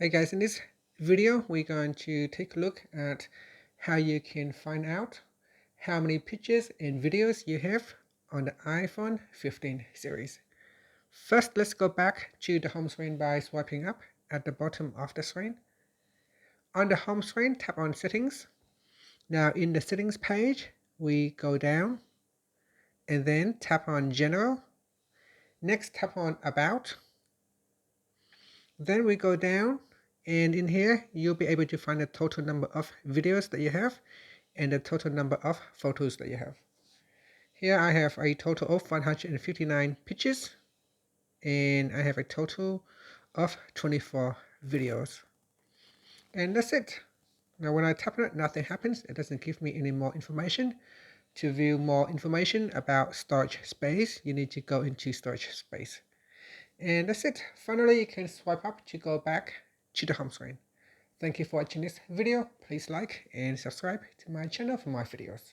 Hey guys, in this video we're going to take a look at how you can find out how many pictures and videos you have on the iPhone 15 series. First, let's go back to the home screen by swiping up at the bottom of the screen. On the home screen, tap on Settings. Now in the Settings page, we go down and then tap on General. Next, tap on About. Then we go down, and in here you'll be able to find the total number of videos that you have and the total number of photos that you have. Here I have a total of 159 pictures and I have a total of 24 videos. And that's it. Now when I tap on it, nothing happens. It doesn't give me any more information. To view more information about storage space, you need to go into storage space. And that's it. Finally, you can swipe up to go back to the home screen. Thank you for watching this video. Please like and subscribe to my channel for more videos.